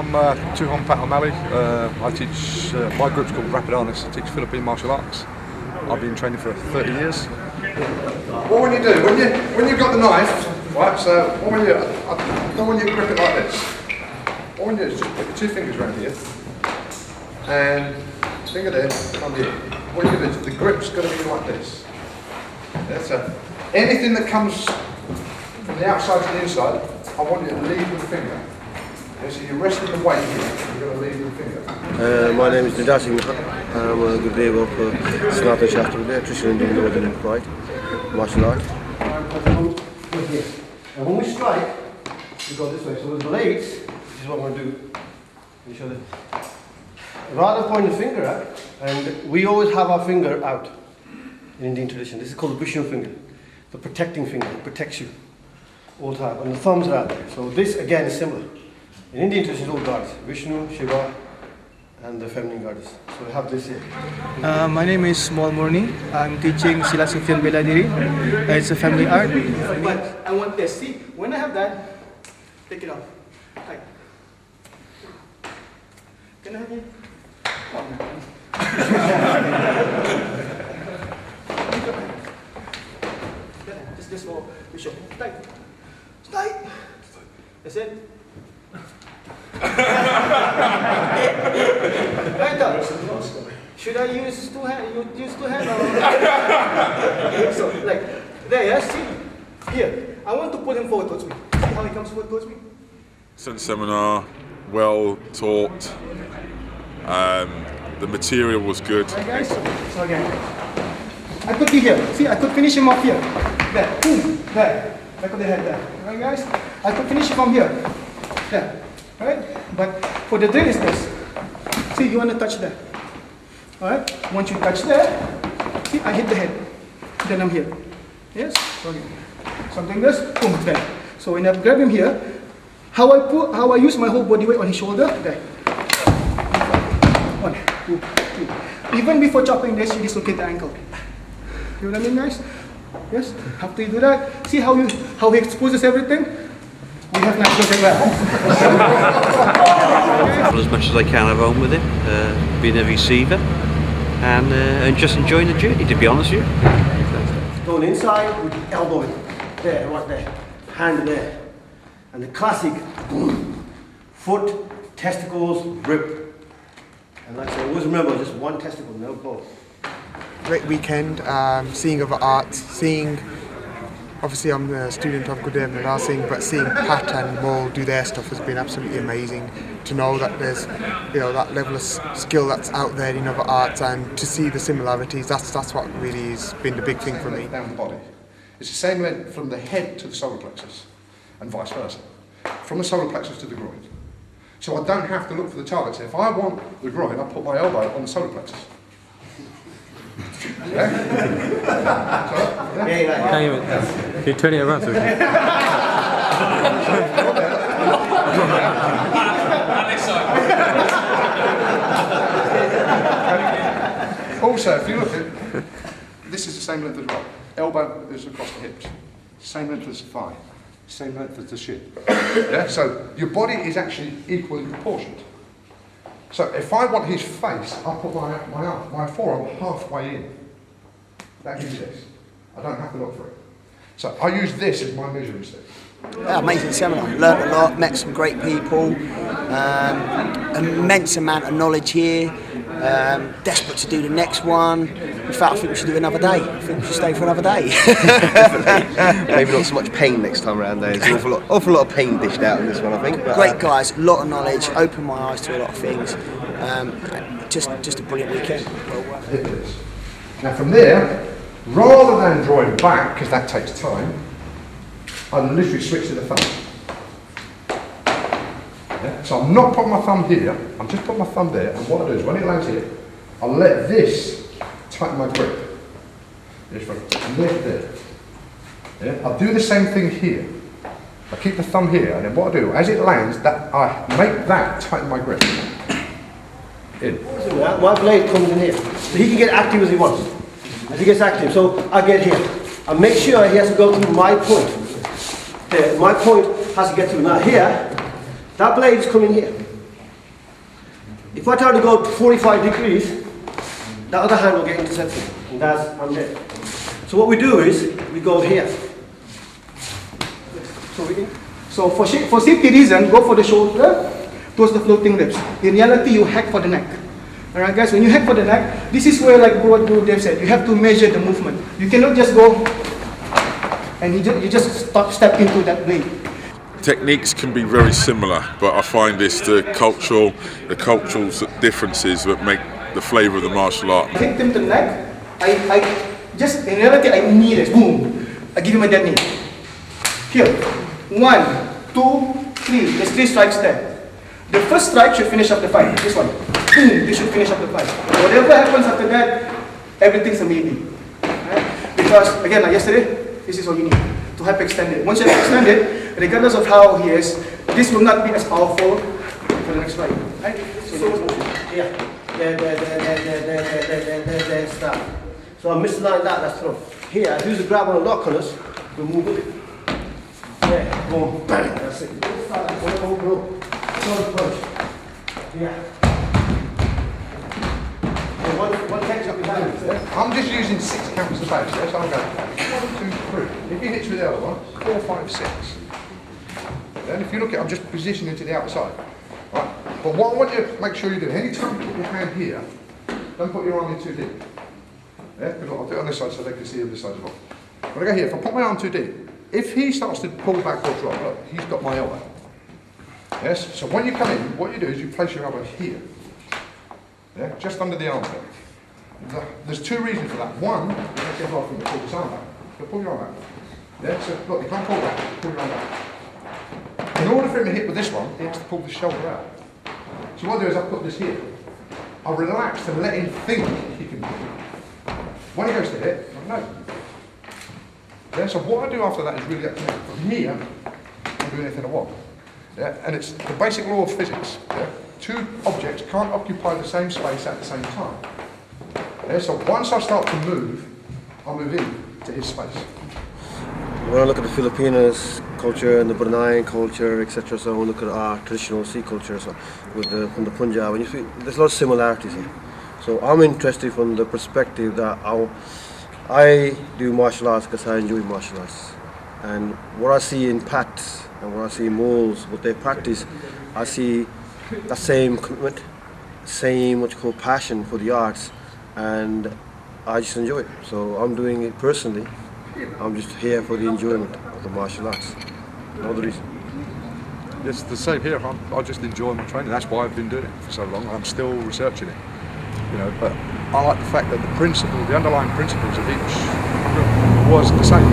I'm Tuhon I teach, my group's called Rapid Arnis. I teach Philippine martial arts. I've been training for 30 years. What when you do, when you've got the knife, right, so what when you, I don't want you to grip it like this. What when you do is just put your two fingers around here, and finger there, thumb here. What you do is, the grip's going to be like this. Yeah, so anything that comes from the outside to the inside, I want you to lead with the finger. Okay, so you're resting the weight here, you're going to lead with the finger. My name is Nidar. I'm a Gurdev of Sanatan Shastarvidiya, traditional Indian Northern Pride, martial art. And when we strike, we go this way. So with the blades, this is what we're going to do. Let me show this. Rather than pointing the finger out, and we always have our finger out in Indian tradition. This is called the Vishnu finger, the protecting finger. It protects you all the time. And the thumbs are out there. So this again is similar. In Indian tradition, all gods, Vishnu, Shiva, and the feminine goddess. So we have this here. My name is Mornie. I'm teaching Silat, Sufian, Bela, Diri. It's a family art. But I want this. See, when I have that, take it off. Right. Can I have it? Just this for Bishop. Tight. Tight. That's it. Right up. Should I use two hands? You use two hands? So, like, there, yeah? See? Here. I want to pull him forward towards me. See how he comes forward towards me? Excellent seminar, well taught. The material was good. Right, guys? So again, I could be here. See, I could finish him off here. There. Boom. There. Back of the head there. Right, guys? I could finish it from here. There. Right? But for the drill is this. See, you want to touch there. Alright? Once you touch there, see, I hit the head. Then I'm here. Yes? Okay. So I'm doing this, boom, there. So when I grab him here, how I use my whole body weight on his shoulder, there. One, two, three. Even before chopping this, you dislocate the ankle. You know what I mean, guys? Yes? After you do that, see how he exposes everything? We have natural Travel as much as I can at home with him, being a receiver, and just enjoying the journey, to be honest with you. Going inside with elbow in. There, right there. Hand there. And the classic boom. Foot, testicles, rib. And like I say, always remember, just one testicle, no both. Great weekend, seeing other arts, seeing, obviously I'm a student of Gurdev and Nidar, but seeing Pat and Maul do their stuff has been absolutely amazing. To know that there's, that level of skill that's out there in other arts, and to see the similarities, that's what really has been the big thing for me. Down the body. It's the same length from the head to the solar plexus, and vice versa. From the solar plexus to the groin. So I don't have to look for the target. So if I want the groin, I put my elbow on the solar plexus. Yeah? Can you turn it around so we can... Also, if you look at, this is the same length as well. Elbow is across the hips. Same length as the thigh. Same length as the shin. Yeah? So your body is actually equally proportioned. So if I want his face, I put my forearm halfway in. That gives this. I don't have to look for it. So I use this as my measuring stick. Yeah, amazing seminar. Learned a lot, met some great people. Immense amount of knowledge here. Desperate to do the next one. In fact, I think we should do another day. I think we should stay for another day. Maybe not so much pain next time around there. There's an awful lot of pain dished out in this one, I think. But, great guys, a lot of knowledge, opened my eyes to a lot of things. Just a brilliant weekend. Now from there, rather than drawing back, because that takes time, I literally switch to the thumb. Yeah? So I'm not putting my thumb here, I'm just putting my thumb there, and what I do is when it lands here, I let this tighten my grip. Just lift there. Yeah? I'll do the same thing here. I keep the thumb here, and then what I do, as it lands, I make that tighten my grip. In. My blade comes in here, so he can get active as he wants. As he gets active, so I get here. I make sure he has to go through my point. There, my point has to get through. Now here, that blade is coming here. If I try to go 45 degrees, the other hand will get intercepted, and that's, I'm dead. So what we do is, we go here. So for safety reason, go for the shoulder towards the floating ribs. In reality, you hack for the neck. Alright guys, when you hack for the neck, this is where, like what Gurdev said, you have to measure the movement. You cannot just go and you just step into that way. Techniques can be very similar, but I find it's the cultural differences that make the flavour of the martial art. Hit him to the neck, in reality, I knee this, boom. I give him a dead knee. Here, 1, 2, 3, there's 3 strikes there. The first strike should finish up the fight, this one. Boom, this should finish up the fight. Whatever happens after that, everything's a maybe. Right? Because, again, like yesterday, this is all you need to hyperextend it. Once you extend it, regardless of how he is, this will not be as powerful for the next fight. Right? So, yeah. There, stop. So I missed the line that's through. Here, I use the grab on the lock on us, we move it. There, boom, bang, that's it. Go. Solid punch. Yeah. One catch up behind you. I'm just using 6 counts of base, so I'm going 1, 2, 3. If he hits with the other one, 4, 5, 6. Then if you look at it, I'm just positioning to the outside. Right. But what I want you to make sure you do, anytime you put your hand here, don't put your arm in too deep. Yeah, because I'll do it on this side so they can see on this side as well. When I go here, if I put my arm too deep, if he starts to pull back or drop, look, he's got my elbow. Yes, so when you come in, what you do is you place your elbow here. Yeah, just under the armpit. There's 2 reasons for that. One, you have to get off and pull this arm back. So pull your arm back. Yeah, so look, you can't pull back, pull your arm back. In order for him to hit with this one, he has to pull the shoulder out. So what I do is I put this here. I relax to let him think he can hit. When he goes to hit, I know. Yeah, so what I do after that is really up to me. From here, I can do anything I want. Yeah, and it's the basic law of physics. Yeah? 2 objects can't occupy the same space at the same time. Yeah, so once I start to move, I'll move in to his space. When I look at the Filipinos culture and the Bruneian culture, etc., so when I look at our traditional sea cultures from the Punjab, and you see there's a lot of similarities here. So I'm interested from the perspective that I do martial arts because I enjoy martial arts. And what I see in Pats and what I see in Mauls, what they practice, I see that same commitment, same what you call passion for the arts, and I just enjoy it. So I'm doing it personally. I'm just here for the enjoyment of the martial arts. No other reason. It's the same here. I just enjoy my training. That's why I've been doing it for so long. I'm still researching it. You know, but I like the fact that the underlying principles of each group was the same.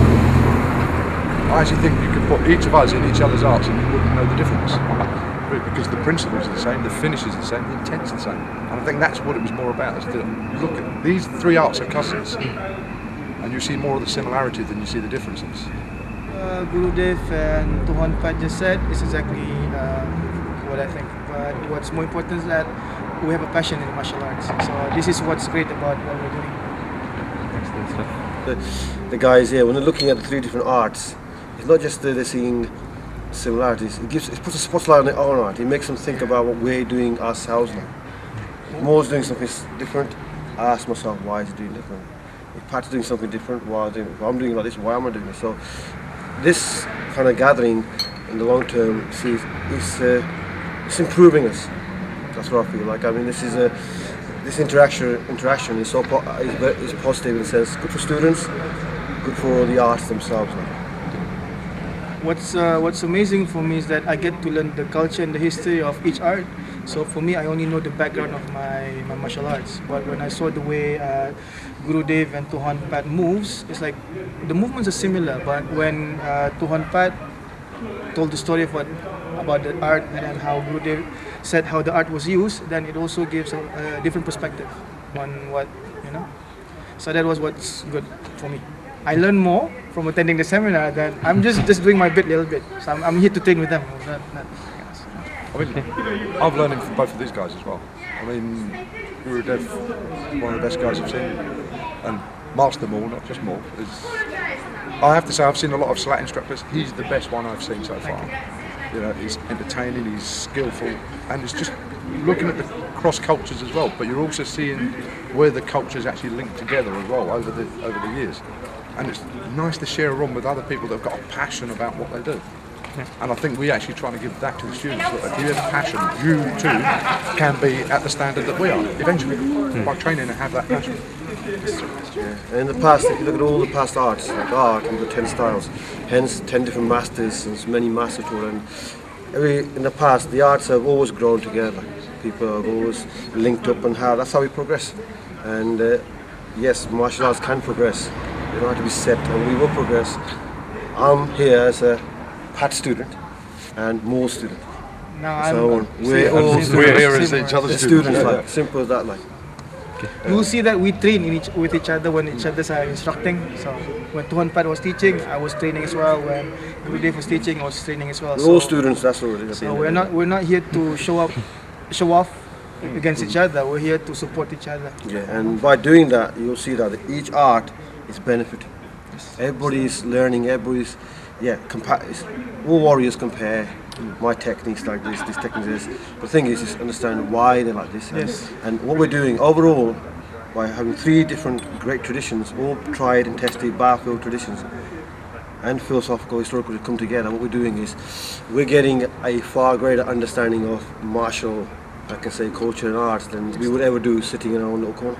I actually think you could put each of us in each other's arts and you wouldn't know the difference. Because the principles are the same, the finish is the same, the intent's the same. And I think that's what it was more about, is to look at these 3 arts are cousins. And you see more of the similarity than you see the differences. Gurdev and Tuhon Pat just said is exactly what I think. But what's more important is that we have a passion in martial arts. So this is what's great about what we're doing. The guys here, when they're looking at the 3 different arts, it's not just that they're seeing similarities. It puts a spotlight on their own art. It makes them think about what we're doing ourselves now. If Maul's doing something different, I ask myself, why is he doing different? If Pat's doing something different, why I'm doing like this, why am I doing this? So this kind of gathering in the long term, it's improving us. That's what I feel like. I mean, this interaction is is positive in the sense, good for students, good for the arts themselves. What's amazing for me is that I get to learn the culture and the history of each art. So for me, I only know the background of my martial arts. But when I saw the way Gurdev and Tuhon Pat moves, it's like the movements are similar. But when Tuhon Pat told the story of about the art and how Gurdev said how the art was used, then it also gives a different perspective on what, you know. So that was what's good for me. I learned more from attending the seminar than I'm just doing my bit a little bit. So I'm here to train with them. I mean, I've learned from both of these guys as well. I mean, Gurdev, one of the best guys I've seen, and Master Maul, not just Maul. I have to say, I've seen a lot of Silat instructors. He's the best one I've seen so far. You know, he's entertaining, he's skillful, and he's just looking at the cross cultures as well, but you're also seeing where the cultures actually link together as well over the years. And it's nice to share a room with other people that have got a passion about what they do. And I think we actually trying to give that to the students. That if you have passion, you too can be at the standard that we are eventually by training and have that passion. Yeah. In the past, if you look at all the past arts, like art, we've got 10 styles, hence 10 different masters and many masters taught. And in the past, the arts have always grown together. People have always linked up, and that's how we progress. And yes, martial arts can progress. They don't have to be set, and we will progress. I'm here as a Pat student and Maul student. No, we're here as each other's students. Like, simple as that. Like. You see that we train with each other when each other are instructing. So when Tuhon Pat was teaching, I was training as well. When Gurdev was teaching, I was training as well. We're all students. That's all it is. So we're not here to show off against each other. We're here to support each other. Yeah, and by doing that, you'll see that each art is benefiting. Everybody's learning. Everybody's all warriors compare my techniques like this techniques this. The thing is understand why they're like this. And what we're doing overall, by having 3 different great traditions, all tried and tested battlefield traditions and philosophical, historical to come together, what we're doing is we're getting a far greater understanding of martial, I can say, culture and arts than we would ever do sitting in our own little corner.